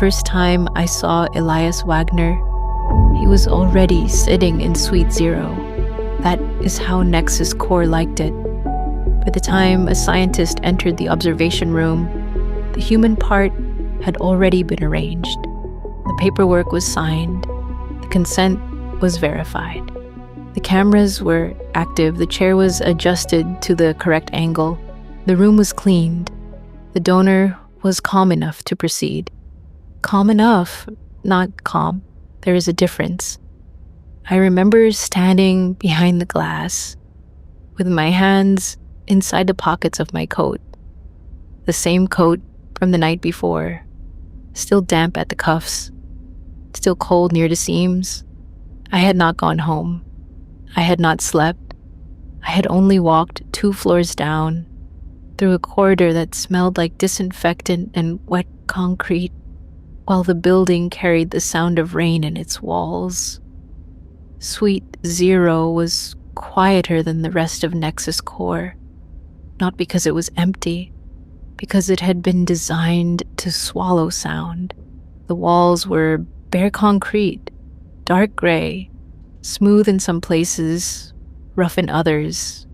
first time I saw Elias Wagner, he was already sitting in Suite 0. That is how NexusCore liked it. By the time a scientist entered the observation room, the human part had already been arranged. The paperwork was signed. The consent was verified. The cameras were active. The chair was adjusted to the correct angle. The room was cleaned. The donor was calm enough to proceed. Calm enough, not calm. There is a difference. I remember standing behind the glass with my hands inside the pockets of my coat. The same coat from the night before, still damp at the cuffs, still cold near the seams. I had not gone home. I had not slept. I had only walked 2 floors down, through a corridor that smelled like disinfectant and wet concrete, while the building carried the sound of rain in its walls. Suite 0 was quieter than the rest of NexusCore, not because it was empty, because it had been designed to swallow sound. The walls were bare concrete, dark gray, smooth in some places, rough in others,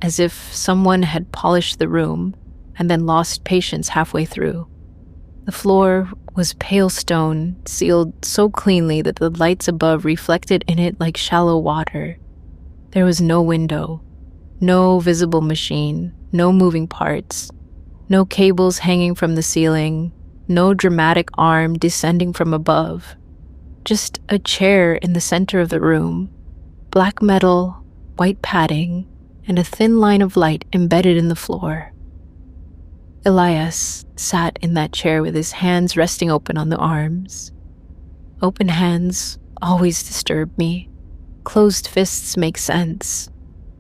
as if someone had polished the room and then lost patience halfway through. The floor was pale stone, sealed so cleanly that the lights above reflected in it like shallow water. There was no window, no visible machine, no moving parts, no cables hanging from the ceiling, no dramatic arm descending from above. Just a chair in the center of the room, black metal, white padding, and a thin line of light embedded in the floor. Elias sat in that chair with his hands resting open on the arms. Open hands always disturb me. Closed fists make sense.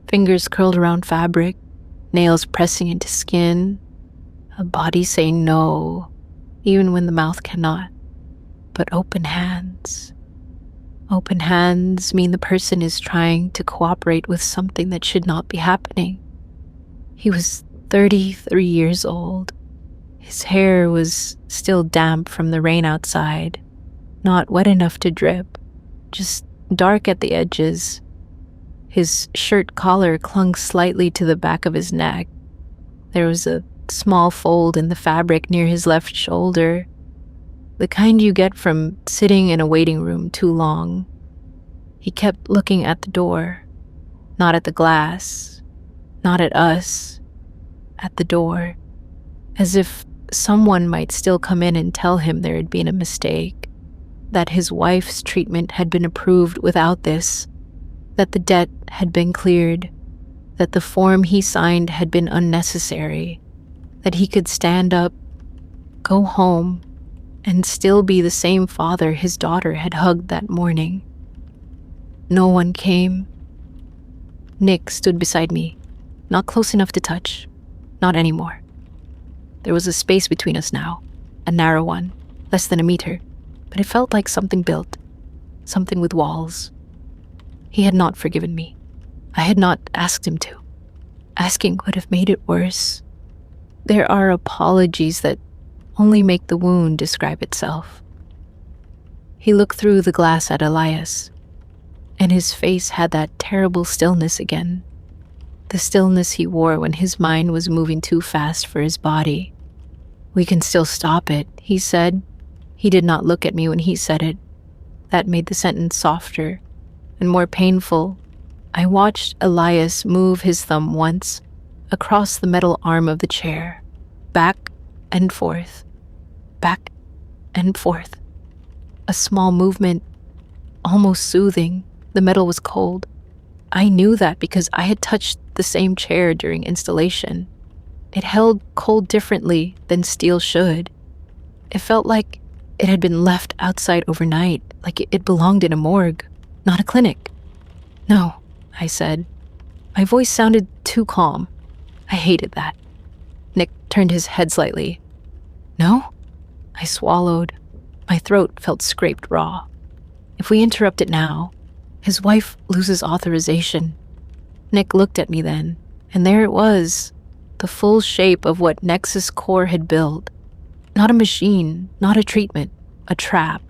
Fingers curled around fabric, nails pressing into skin, a body saying no, even when the mouth cannot. But open hands mean the person is trying to cooperate with something that should not be happening. He was 33 years old. His hair was still damp from the rain outside, not wet enough to drip, just dark at the edges. His shirt collar clung slightly to the back of his neck. There was a small fold in the fabric near his left shoulder, the kind you get from sitting in a waiting room too long. He kept looking at the door, not at the glass, not at us, at the door, as if someone might still come in and tell him there had been a mistake, that his wife's treatment had been approved without this, that the debt had been cleared, that the form he signed had been unnecessary, that he could stand up, go home, and still be the same father his daughter had hugged that morning. No one came. Nick stood beside me, not close enough to touch, not anymore. There was a space between us now, a narrow one, less than a meter, but it felt like something built, something with walls. He had not forgiven me. I had not asked him to. Asking would have made it worse. There are apologies that only make the wound describe itself. He looked through the glass at Elias, and his face had that terrible stillness again. The stillness he wore when his mind was moving too fast for his body. "We can still stop it," he said. He did not look at me when he said it. That made the sentence softer and more painful. I watched Elias move his thumb once across the metal arm of the chair, back and forth, back and forth. A small movement, almost soothing. The metal was cold. I knew that because I had touched the same chair during installation. It held cold differently than steel should. It felt like it had been left outside overnight, like it belonged in a morgue, not a clinic. "No," I said. My voice sounded too calm. I hated that. Nick turned his head slightly. "No?" I swallowed. My throat felt scraped raw. If we interrupt it now, his wife loses authorization. Nick looked at me then, and there it was, the full shape of what NexusCore had built. Not a machine, not a treatment, a trap.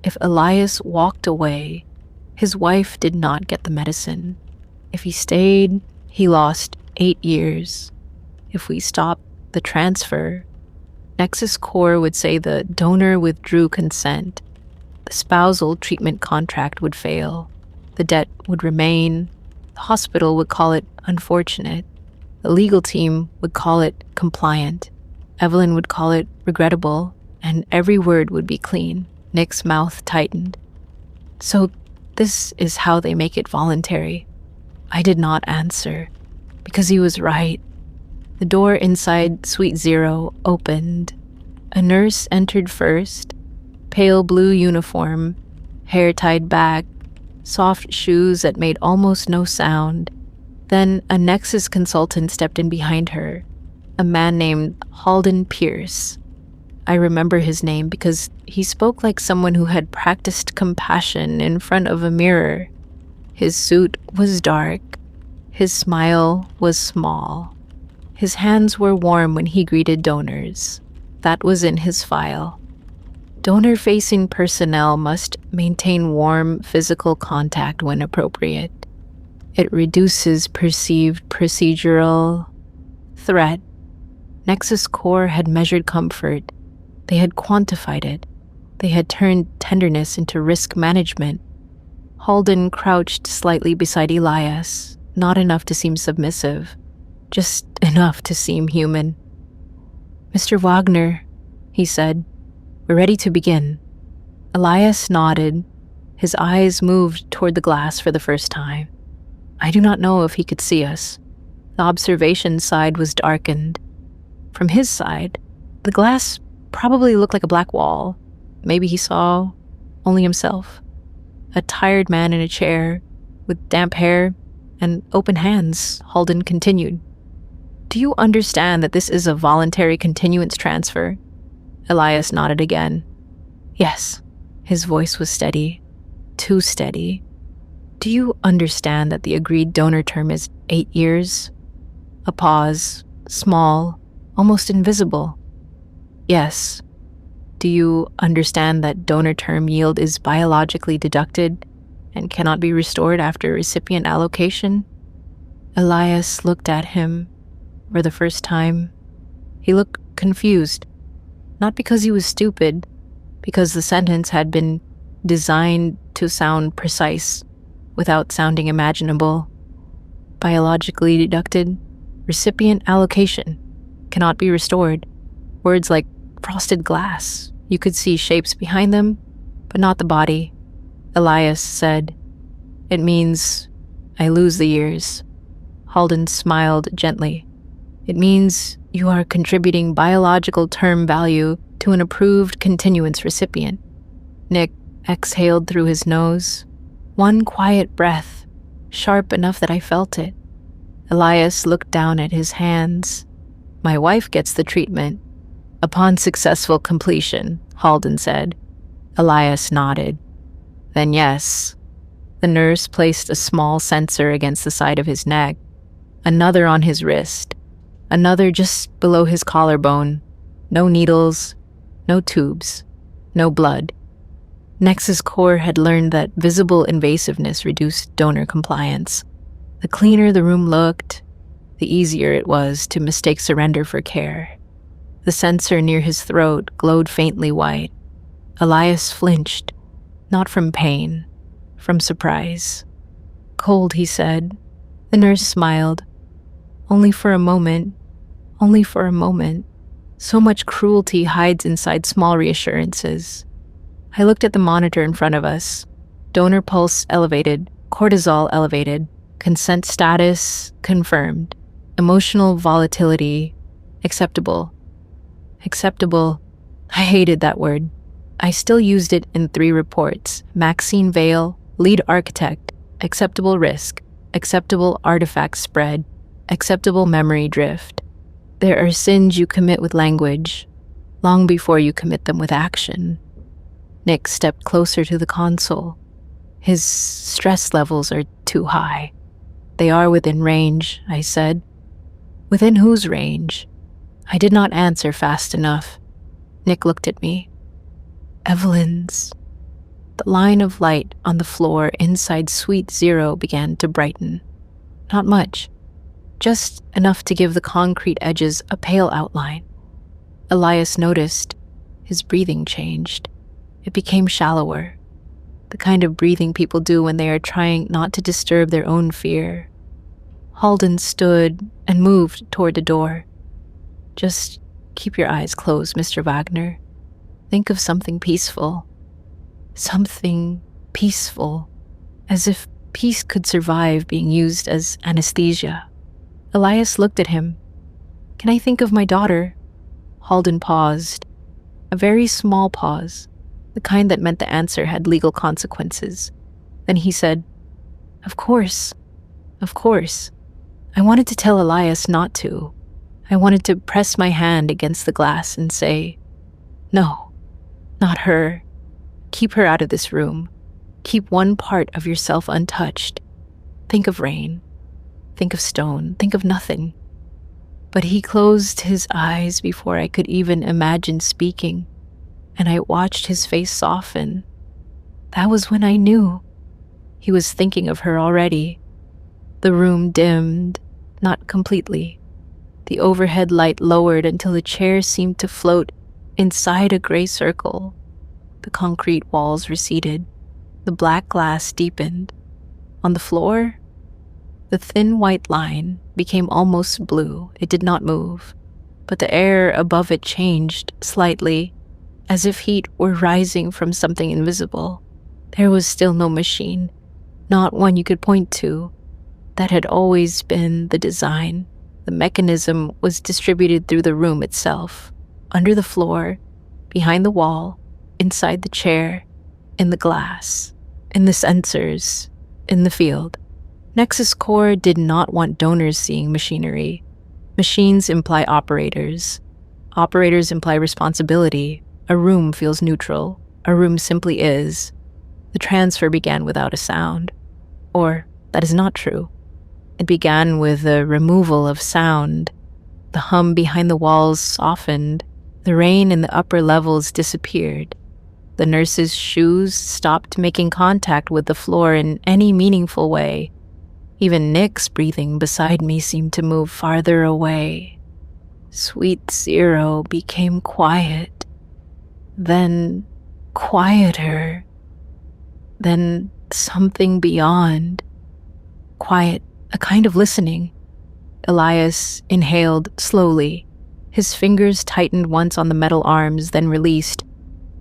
If Elias walked away, his wife did not get the medicine. If he stayed, he lost 8 years. If we stopped the transfer, NexusCore would say the donor withdrew consent. The spousal treatment contract would fail. The debt would remain. The hospital would call it unfortunate. The legal team would call it compliant. Evelyn would call it regrettable, and every word would be clean. Nick's mouth tightened. So this is how they make it voluntary. I did not answer, because he was right. The door inside Suite 0 opened. A nurse entered first, pale blue uniform, hair tied back, soft shoes that made almost no sound. Then a Nexus consultant stepped in behind her, a man named Halden Pierce. I remember his name because he spoke like someone who had practiced compassion in front of a mirror. His suit was dark. His smile was small. His hands were warm when he greeted donors. That was in his file. Donor-facing personnel must maintain warm physical contact when appropriate. It reduces perceived procedural threat. NexusCore had measured comfort. They had quantified it. They had turned tenderness into risk management. Halden crouched slightly beside Elias, not enough to seem submissive, just enough to seem human. "Mr. Wagner," he said, "we're ready to begin." Elias nodded. His eyes moved toward the glass for the first time. I do not know if he could see us. The observation side was darkened. From his side, the glass probably looked like a black wall. Maybe he saw only himself. A tired man in a chair, with damp hair and open hands, Halden continued. "Do you understand that this is a voluntary continuance transfer?" Elias nodded again. "Yes." His voice was steady. Too steady. "Do you understand that the agreed donor term is 8 years?" A pause. Small. Almost invisible. "Yes." "Do you understand that donor term yield is biologically deducted and cannot be restored after recipient allocation?" Elias looked at him for the first time. He looked confused, not because he was stupid, because the sentence had been designed to sound precise without sounding imaginable. Biologically deducted, recipient allocation, cannot be restored. Words like frosted glass. You could see shapes behind them, but not the body. Elias said, "It means I lose the years." Halden smiled gently. "It means you are contributing biological term value to an approved continuance recipient." Nick exhaled through his nose. One quiet breath, sharp enough that I felt it. Elias looked down at his hands. "My wife gets the treatment upon successful completion," Halden said. Elias nodded. "Then yes." The nurse placed a small sensor against the side of his neck, another on his wrist, another just below his collarbone. No needles, no tubes, no blood. NexusCore had learned that visible invasiveness reduced donor compliance. The cleaner the room looked, the easier it was to mistake surrender for care. The sensor near his throat glowed faintly white. Elias flinched, not from pain, from surprise. "Cold," he said. The nurse smiled. "Only for a moment. Only for a moment. So much cruelty hides inside small reassurances." I looked at the monitor in front of us. Donor pulse elevated, cortisol elevated, consent status confirmed, emotional volatility acceptable. Acceptable. I hated that word. I still used it in 3 reports. Maxine Vale, lead architect, acceptable risk, acceptable artifact spread, acceptable memory drift. There are sins you commit with language, long before you commit them with action. Nick stepped closer to the console. "His stress levels are too high." "They are within range," I said. "Within whose range?" I did not answer fast enough. Nick looked at me. Evelyn's. The line of light on the floor inside Suite 0 began to brighten. Not much, just enough to give the concrete edges a pale outline. Elias noticed. His breathing changed. It became shallower, the kind of breathing people do when they are trying not to disturb their own fear. Halden stood and moved toward the door. Just keep your eyes closed, Mr. Wagner. Think of something peaceful. Something peaceful, as if peace could survive being used as anesthesia. Elias looked at him. Can I think of my daughter? Halden paused. A very small pause, the kind that meant the answer had legal consequences. Then he said, Of course. I wanted to tell Elias not to. I wanted to press my hand against the glass and say, No, not her. Keep her out of this room. Keep one part of yourself untouched. Think of rain. Think of stone. Think of nothing. But he closed his eyes before I could even imagine speaking, and I watched his face soften. That was when I knew. He was thinking of her already. The room dimmed, not completely. The overhead light lowered until the chair seemed to float inside a gray circle. The concrete walls receded. The black glass deepened. On the floor, the thin white line became almost blue. It did not move, but the air above it changed slightly, as if heat were rising from something invisible. There was still no machine, not one you could point to. That had always been the design. The mechanism was distributed through the room itself, under the floor, behind the wall, inside the chair, in the glass, in the sensors, in the field. NexusCore did not want donors seeing machinery. Machines imply operators. Operators imply responsibility. A room feels neutral. A room simply is. The transfer began without a sound. Or, that is not true. It began with the removal of sound. The hum behind the walls softened. The rain in the upper levels disappeared. The nurse's shoes stopped making contact with the floor in any meaningful way. Even Nick's breathing beside me seemed to move farther away. Suite 0 became quiet. Then quieter. Then something beyond. Quiet, a kind of listening. Elias inhaled slowly. His fingers tightened once on the metal arms, then released.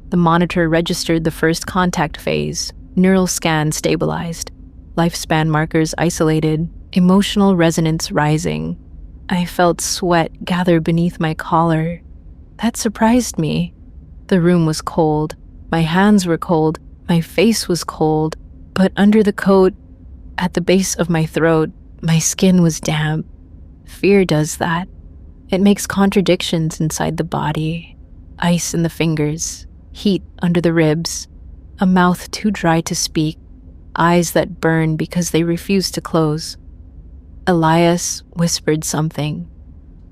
The monitor registered the first contact phase. Neural scan stabilized. Lifespan markers isolated. Emotional resonance rising. I felt sweat gather beneath my collar. That surprised me. The room was cold. My hands were cold. My face was cold. But under the coat, at the base of my throat, my skin was damp. Fear does that. It makes contradictions inside the body. Ice in the fingers. Heat under the ribs. A mouth too dry to speak. Eyes that burn because they refuse to close. Elias whispered something.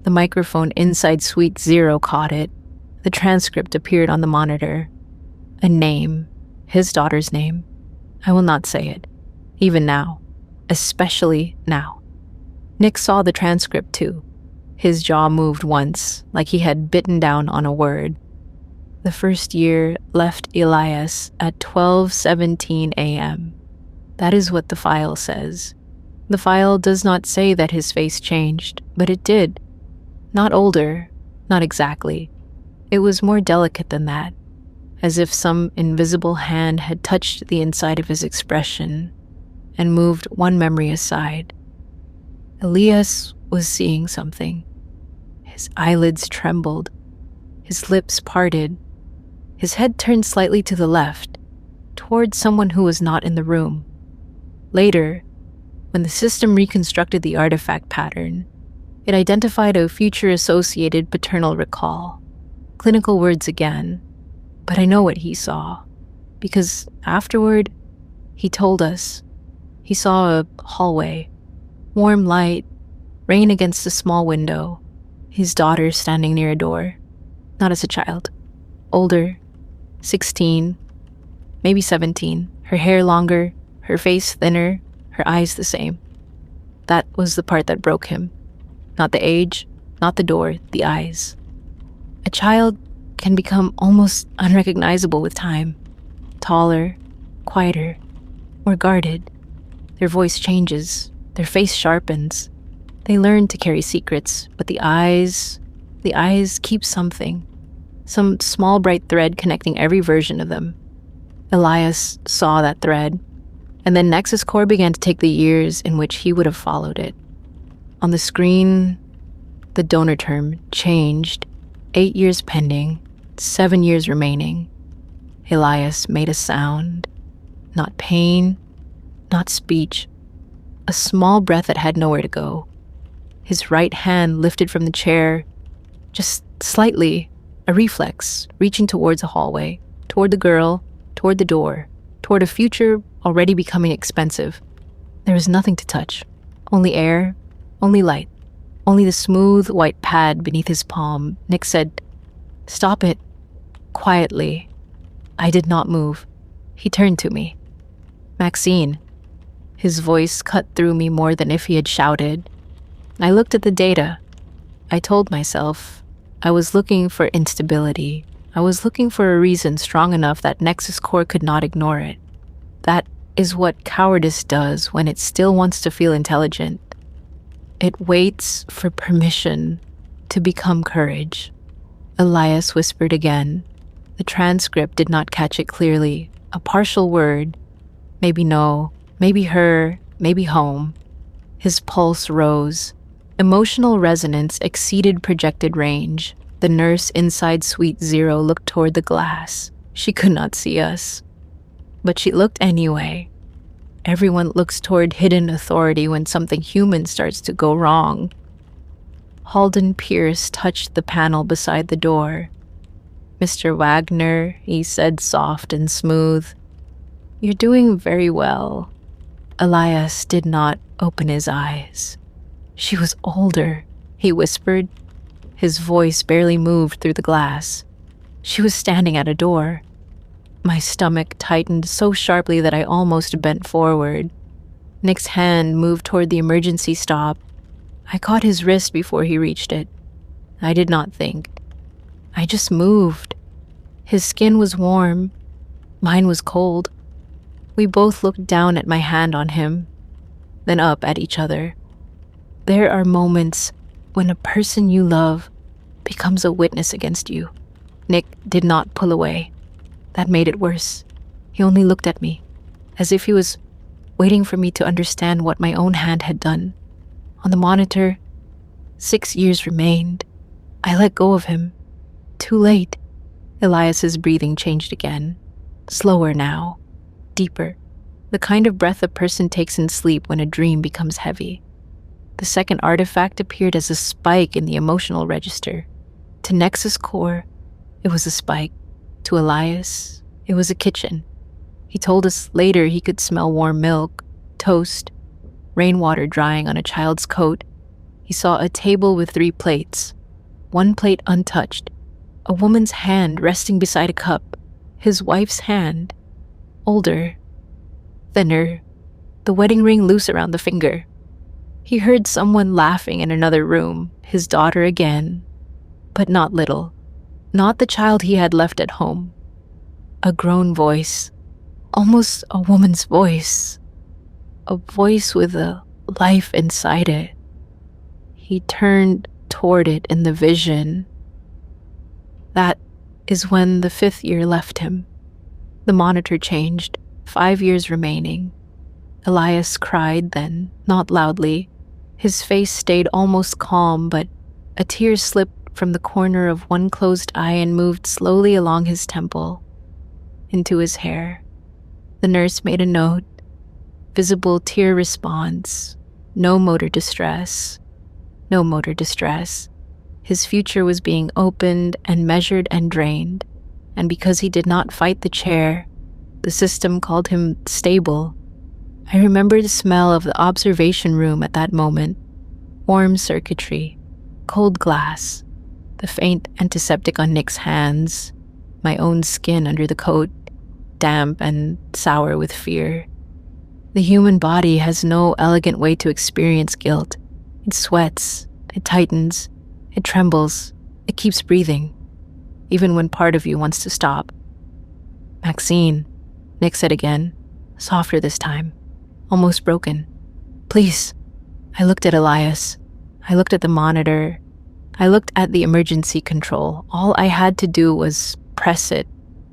The microphone inside Suite 0 caught it. The transcript appeared on the monitor. A name. His daughter's name. I will not say it. Even now. Especially now. Nick saw the transcript too. His jaw moved once, like he had bitten down on a word. The first year left Elias at 12:17 a.m. That is what the file says. The file does not say that his face changed, but it did. Not older, not exactly. It was more delicate than that, as if some invisible hand had touched the inside of his expression and moved one memory aside. Elias was seeing something. His eyelids trembled. His lips parted. His head turned slightly to the left, toward someone who was not in the room. Later, when the system reconstructed the artifact pattern, it identified a future-associated paternal recall. Clinical words again, but I know what he saw, because afterward, he told us. He saw a hallway, warm light, rain against a small window, his daughter standing near a door, not as a child, older, 16, maybe 17. Her hair longer, her face thinner, her eyes the same. That was the part that broke him. Not the age, not the door, the eyes. A child can become almost unrecognizable with time. Taller, quieter, more guarded. Their voice changes, their face sharpens. They learn to carry secrets, but the eyes keep something. Some small bright thread connecting every version of them. Elias saw that thread, and then NexusCore began to take the years in which he would have followed it. On the screen, the donor term changed. 8 years pending, 7 years remaining. Elias made a sound. Not pain, not speech. A small breath that had nowhere to go. His right hand lifted from the chair, just slightly, a reflex, reaching towards a hallway, toward the girl, toward the door, toward a future already becoming expensive. There was nothing to touch. Only air, only light, only the smooth white pad beneath his palm. Nick said, "Stop it," quietly. I did not move. He turned to me. "Maxine." His voice cut through me more than if he had shouted. I looked at the data. I told myself I was looking for instability. I was looking for a reason strong enough that NexusCore could not ignore it. That is what cowardice does when it still wants to feel intelligent. It waits for permission to become courage. Elias whispered again. The transcript did not catch it clearly. A partial word. Maybe no, maybe her, maybe home. His pulse rose. Emotional resonance exceeded projected range. The nurse inside Suite 0 looked toward the glass. She could not see us. But she looked anyway. Everyone looks toward hidden authority when something human starts to go wrong. Halden Pierce touched the panel beside the door. "Mr. Wagner," he said, soft and smooth. "You're doing very well." Elias did not open his eyes. "She was older," he whispered. His voice barely moved through the glass. She was standing at a door. My stomach tightened so sharply that I almost bent forward. Nick's hand moved toward the emergency stop. I caught his wrist before he reached it. I did not think. I just moved. His skin was warm. Mine was cold. We both looked down at my hand on him, then up at each other. There are moments when a person you love becomes a witness against you. Nick did not pull away. That made it worse. He only looked at me, as if he was waiting for me to understand what my own hand had done. On the monitor, 6 years remained. I let go of him. Too late. Elias's breathing changed again. Slower now. Deeper. The kind of breath a person takes in sleep when a dream becomes heavy. The second artifact appeared as a spike in the emotional register. To NexusCore, it was a spike. To Elias, it was a kitchen. He told us later he could smell warm milk, toast, rainwater drying on a child's coat. He saw a table with 3 plates, 1 plate untouched, a woman's hand resting beside a cup, his wife's hand, older, thinner, the wedding ring loose around the finger. He heard someone laughing in another room, his daughter again, but not little, not the child he had left at home. A grown voice, almost a woman's voice, a voice with a life inside it. He turned toward it in the vision. That is when the 5th year left him. The monitor changed, 5 years remaining. Elias cried then, not loudly. His face stayed almost calm, but a tear slipped from the corner of one closed eye and moved slowly along his temple, into his hair. The nurse made a note. Visible tear response. No motor distress. No motor distress. His future was being opened and measured and drained, and because he did not fight the chair, the system called him stable. I remember the smell of the observation room at that moment. Warm circuitry, cold glass, the faint antiseptic on Nick's hands. my own skin under the coat, damp and sour with fear. The human body has no elegant way to experience guilt. It sweats, it tightens, it trembles, it keeps breathing, even when part of you wants to stop. "Maxine," Nick said again, softer this time, almost broken. "Please." I looked at Elias. I looked at the monitor. I looked at the emergency control. All I had to do was press it.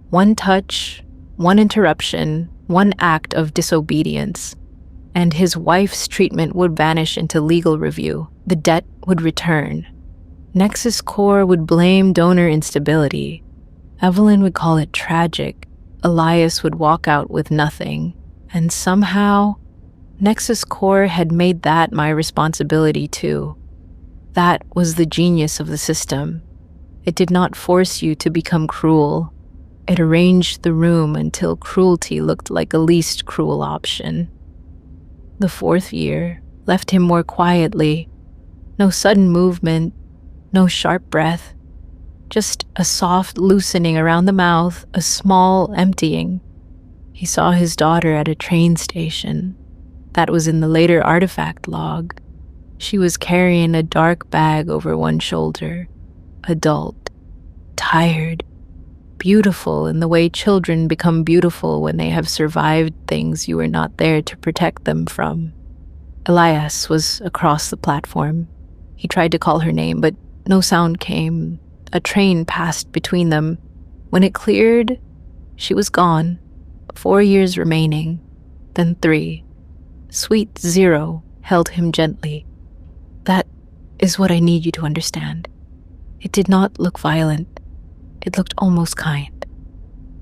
One touch, one interruption, one act of disobedience, and his wife's treatment would vanish into legal review. The debt would return. NexusCore would blame donor instability. Evelyn would call it tragic. Elias would walk out with nothing. And somehow, NexusCore had made that my responsibility too. That was the genius of the system. It did not force you to become cruel. It arranged the room until cruelty looked like a least cruel option. The 4th year left him more quietly. No sudden movement, no sharp breath, just a soft loosening around the mouth, a small emptying. He saw his daughter at a train station. That was in the later artifact log. She was carrying a dark bag over one shoulder, adult, tired, beautiful in the way children become beautiful when they have survived things you were not there to protect them from. Elias was across the platform. He tried to call her name, but no sound came. A train passed between them. When it cleared, she was gone. 4 years remaining, then 3. Sweet 0 held him gently. "That is what I need you to understand." It did not look violent. It looked almost kind.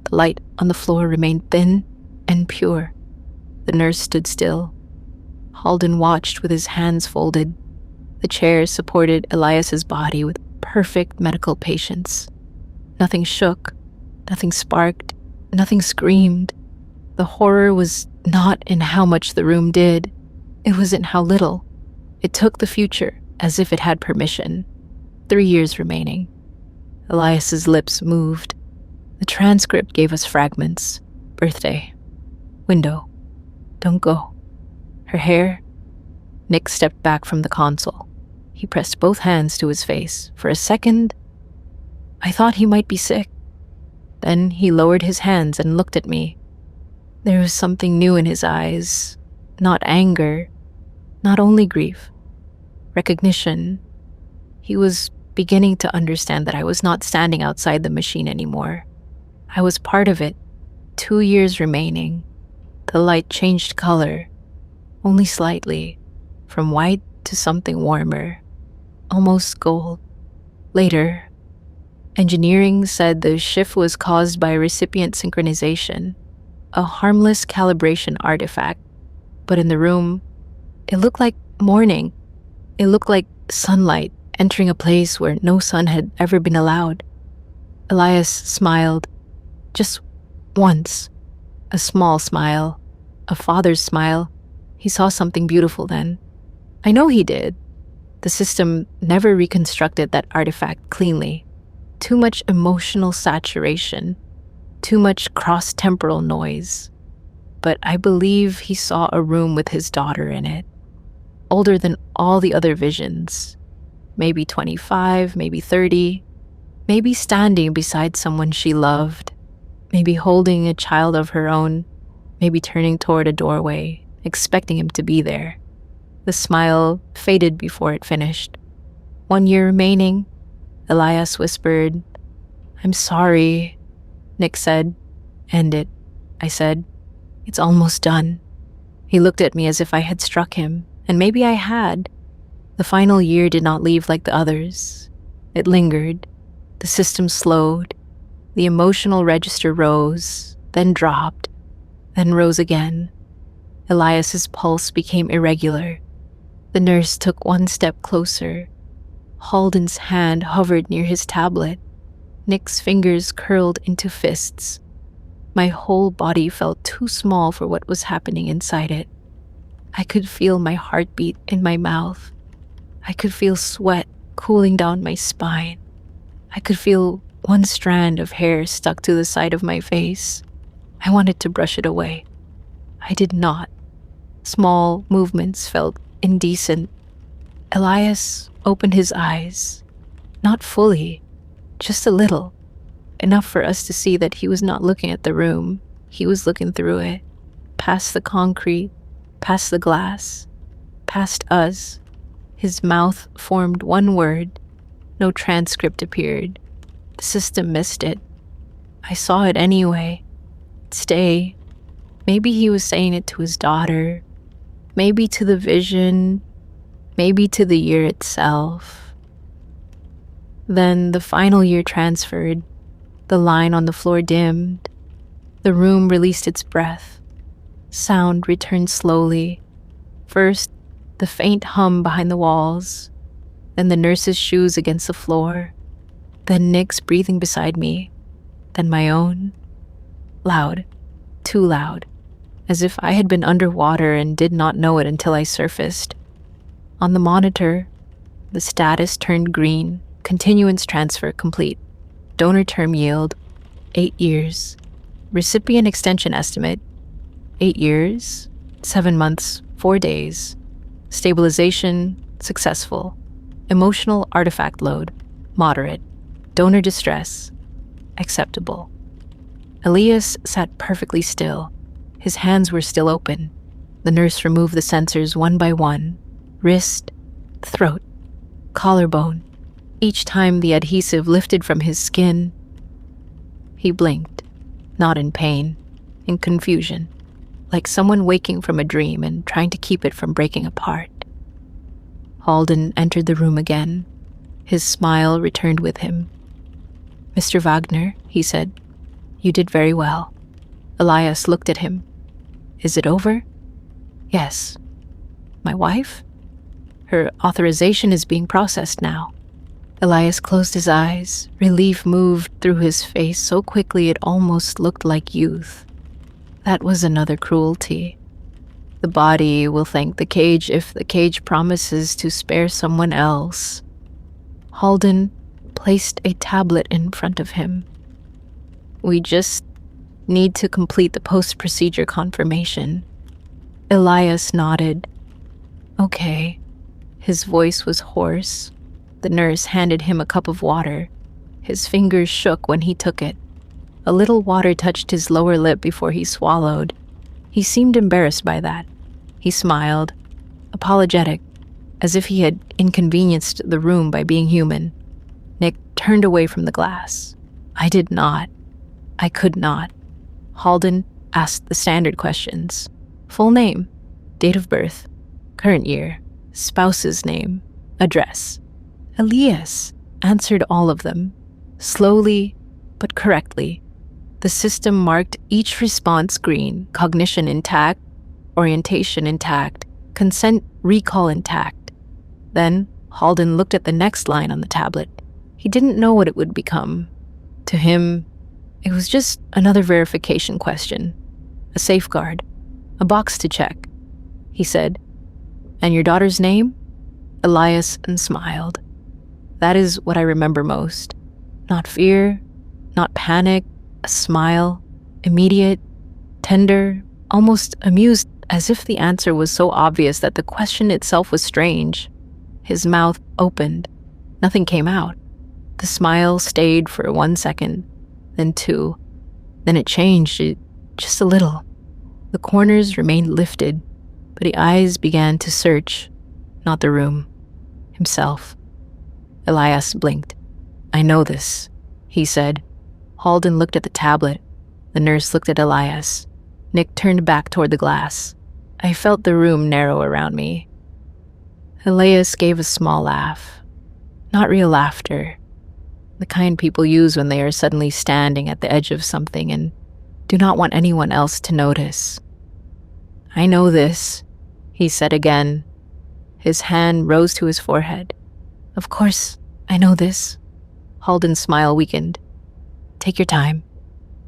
The light on the floor remained thin and pure. The nurse stood still. Halden watched with his hands folded. The chair supported Elias's body with perfect medical patience. Nothing shook, nothing sparked, nothing screamed. The horror was not in how much the room did. It was in how little. It took the future as if it had permission. 3 years remaining. Elias's lips moved. The transcript gave us fragments. Birthday. Window. Don't go. Her hair. Nick stepped back from the console. He pressed both hands to his face. For a second, I thought he might be sick. Then he lowered his hands and looked at me. There was something new in his eyes. Not anger. Not only grief. Recognition. He was beginning to understand that I was not standing outside the machine anymore. I was part of it. 2 years remaining. The light changed color. Only slightly. From white to something warmer. Almost gold. Later, engineering said the shift was caused by recipient synchronization, a harmless calibration artifact. But in the room, it looked like morning. It looked like sunlight entering a place where no sun had ever been allowed. Elias smiled. Just once. A small smile. A father's smile. He saw something beautiful then. I know he did. The system never reconstructed that artifact cleanly. Too much emotional saturation. Too much cross-temporal noise. But I believe he saw a room with his daughter in it. Older than all the other visions. Maybe 25, maybe 30. Maybe standing beside someone she loved. Maybe holding a child of her own. Maybe turning toward a doorway, expecting him to be there. The smile faded before it finished. 1 year remaining, Elias whispered. "I'm sorry," Nick said. "End it," I said. "It's almost done." He looked at me as if I had struck him, and maybe I had. The final year did not leave like the others. It lingered. The system slowed. The emotional register rose, then dropped, then rose again. Elias's pulse became irregular. The nurse took one step closer. Halden's hand hovered near his tablet. Nick's fingers curled into fists. My whole body felt too small for what was happening inside it. I could feel my heartbeat in my mouth. I could feel sweat cooling down my spine. I could feel One strand of hair stuck to the side of my face. I wanted to brush it away. I did not. Small movements felt indecent. Elias opened his eyes. Not fully, just a little. Enough for us to see that he was not looking at the room. He was looking through it, past the concrete, past the glass, past us. His mouth formed one word. No transcript appeared. The system missed it. I saw it anyway. Stay. Maybe he was saying it to his daughter. Maybe to the vision. Maybe to the year itself. Then the final year transferred. The line on the floor dimmed. The room released its breath. Sound returned slowly. First, the faint hum behind the walls. Then the nurse's shoes against the floor. Then Nick's breathing beside me. Then my own. Loud. Too loud. As if I had been underwater and did not know it until I surfaced. On the monitor, the status turned green. Continuance transfer complete. Donor term yield, 8 years. Recipient extension estimate, 8 years, 7 months, 4 days. Stabilization, successful. Emotional artifact load, moderate. Donor distress, acceptable. Elias sat perfectly still. His hands were still open. The nurse removed the sensors one by one. Wrist, throat, collarbone. Each time the adhesive lifted from his skin, he blinked, not in pain, in confusion, like someone waking from a dream and trying to keep it from breaking apart. Halden entered the room again. His smile returned with him. "Mr. Wagner," he said, "you did very well." Elias looked at him. "Is it over?" "Yes." "My wife?" "Her authorization is being processed now." Elias closed his eyes. Relief moved through his face so quickly it almost looked like youth. That was another cruelty. The body will thank the cage if the cage promises to spare someone else. Halden placed a tablet in front of him. "We just need to complete the post-procedure confirmation." Elias nodded. "Okay." His voice was hoarse. The nurse handed him a cup of water. His fingers shook when he took it. A little water touched his lower lip before he swallowed. He seemed embarrassed by that. He smiled, apologetic, as if he had inconvenienced the room by being human. Nick turned away from the glass. I did not. I could not. Halden asked the standard questions. Full name, date of birth, current year, spouse's name, address. Elias answered all of them, slowly but correctly. The system marked each response green: cognition intact, orientation intact, consent recall intact. Then Halden looked at the next line on the tablet. He didn't know what it would become. To him, it was just another verification question, a safeguard, a box to check. He said, "And your daughter's name?" Elias smiled. That is what I remember most. Not fear, not panic, a smile, immediate, tender, almost amused, as if the answer was so obvious that the question itself was strange. His mouth opened. Nothing came out. The smile stayed for 1 second, then 2. Then it changed, just a little. The corners remained lifted, but the eyes began to search, not the room, himself. Elias blinked. "I know this," he said. Halden looked at the tablet. The nurse looked at Elias. Nick turned back toward the glass. I felt the room narrow around me. Elias gave a small laugh. Not real laughter. The kind people use when they are suddenly standing at the edge of something and do not want anyone else to notice. "I know this," he said again. His hand rose to his forehead. "Of course, I know this." Halden's smile weakened. "Take your time.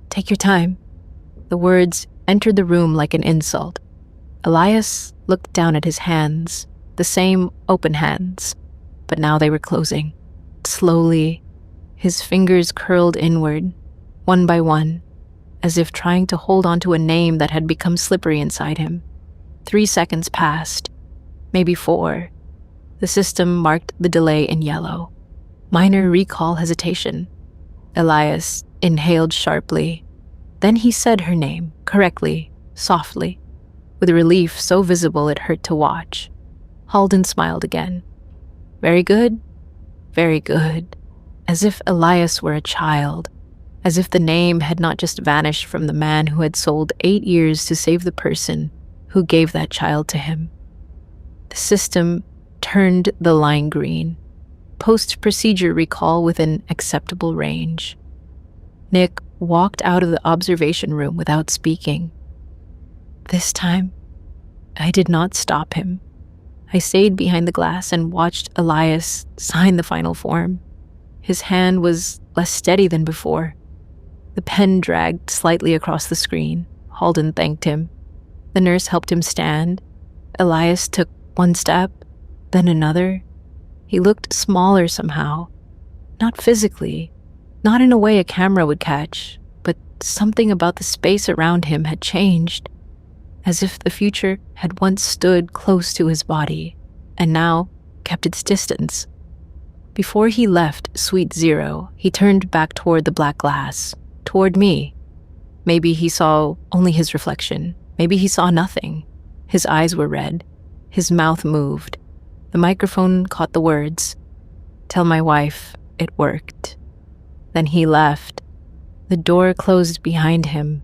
Take your time." The words entered the room like an insult. Elias looked down at his hands, the same open hands, but now they were closing. Slowly, His fingers curled inward, one by one, as if trying to hold onto a name that had become slippery inside him. 3 seconds passed, maybe 4. The system marked the delay in yellow. Minor recall hesitation. Elias inhaled sharply. Then he said her name, correctly, softly, with relief so visible it hurt to watch. Halden smiled again. Very good, very good. As if Elias were a child. As if the name had not just vanished from the man who had sold 8 years to save the person who gave that child to him. The system turned the line green. Post-procedure recall within acceptable range. Nick walked out of the observation room without speaking. This time, I did not stop him. I stayed behind the glass and watched Elias sign the final form. His hand was less steady than before. The pen dragged slightly across the screen. Halden thanked him. The nurse helped him stand. Elias took one step, then another. He looked smaller somehow. Not physically, not in a way a camera would catch, but something about the space around him had changed, as if the future had once stood close to his body, and now kept its distance. Before he left Suite 0, he turned back toward the black glass, toward me. Maybe he saw only his reflection. Maybe he saw nothing. His eyes were red. His mouth moved. The microphone caught the words, "Tell my wife it worked." Then he left. The door closed behind him.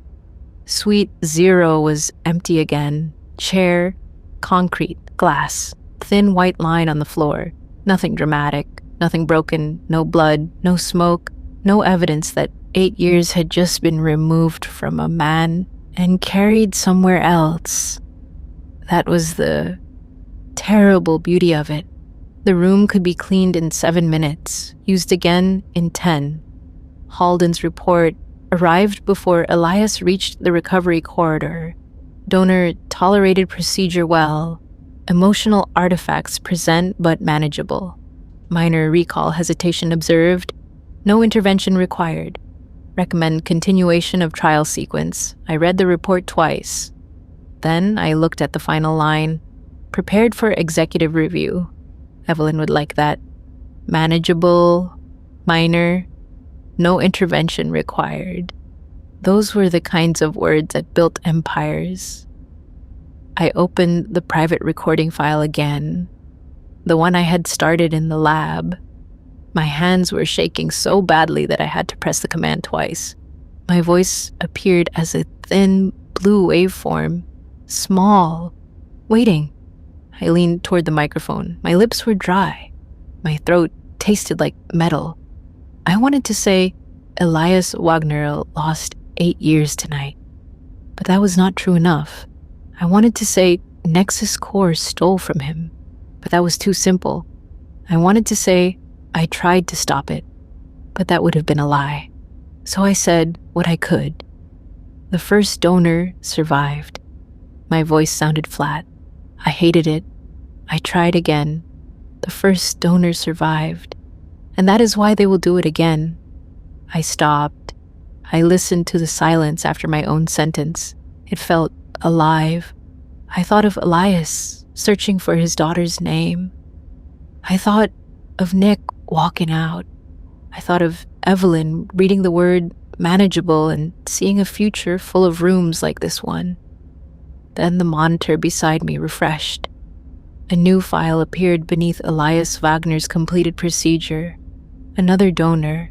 Suite 0 was empty again. Chair, concrete, glass, thin white line on the floor. Nothing dramatic, nothing broken, no blood, no smoke, no evidence that 8 years had just been removed from a man and carried somewhere else. That was the terrible beauty of it. The room could be cleaned in 7 minutes, used again in 10. Halden's report arrived before Elias reached the recovery corridor. Donor tolerated procedure well. Emotional artifacts present but manageable. Minor recall hesitation observed. No intervention required. Recommend continuation of trial sequence. I read the report twice. Then I looked at the final line. Prepared for executive review. Evelyn would like that. Manageable, minor, no intervention required. Those were the kinds of words that built empires. I opened the private recording file again, the one I had started in the lab. My hands were shaking so badly that I had to press the command twice. My voice appeared as a thin blue waveform, small, waiting. I leaned toward the microphone. My lips were dry. My throat tasted like metal. I wanted to say, Elias Wagner lost 8 years tonight. But that was not true enough. I wanted to say, NexusCore stole from him. But that was too simple. I wanted to say, I tried to stop it. But that would have been a lie. So I said what I could. The first donor survived. My voice sounded flat. I hated it. I tried again. The first donor survived. And that is why they will do it again. I stopped. I listened to the silence after my own sentence. It felt alive. I thought of Elias searching for his daughter's name. I thought of Nick walking out. I thought of Evelyn reading the word manageable and seeing a future full of rooms like this one. Then the monitor beside me refreshed. A new file appeared beneath Elias Wagner's completed procedure. Another donor,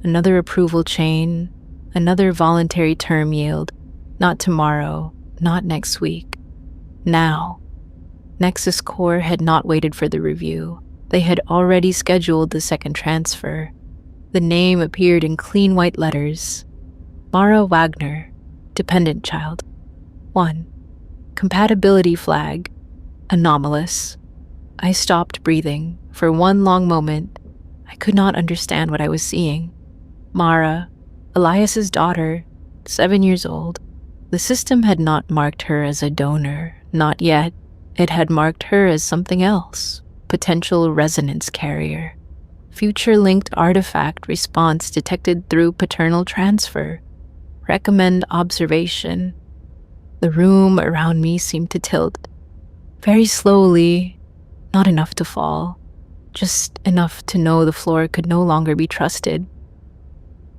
another approval chain, another voluntary term yield. Not tomorrow, not next week. Now. NexusCore had not waited for the review. They had already scheduled the second transfer. The name appeared in clean white letters. Mara Wagner, dependent child. 1. Compatibility flag. Anomalous. I stopped breathing. For one long moment, I could not understand what I was seeing. Mara, Elias's daughter, 7 years old. The system had not marked her as a donor, not yet. It had marked her as something else, potential resonance carrier. Future-linked artifact response detected through paternal transfer. Recommend observation. The room around me seemed to tilt. Very slowly, not enough to fall, just enough to know the floor could no longer be trusted.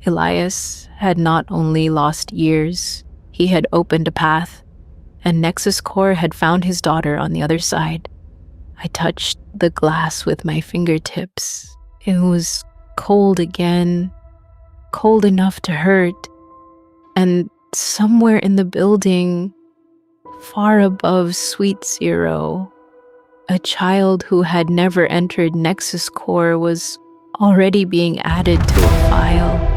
Elias had not only lost years, he had opened a path, and NexusCore had found his daughter on the other side. I touched the glass with my fingertips. It was cold again, cold enough to hurt, and somewhere in the building, far above Suite Zero, a child who had never entered NexusCore was already being added to a file.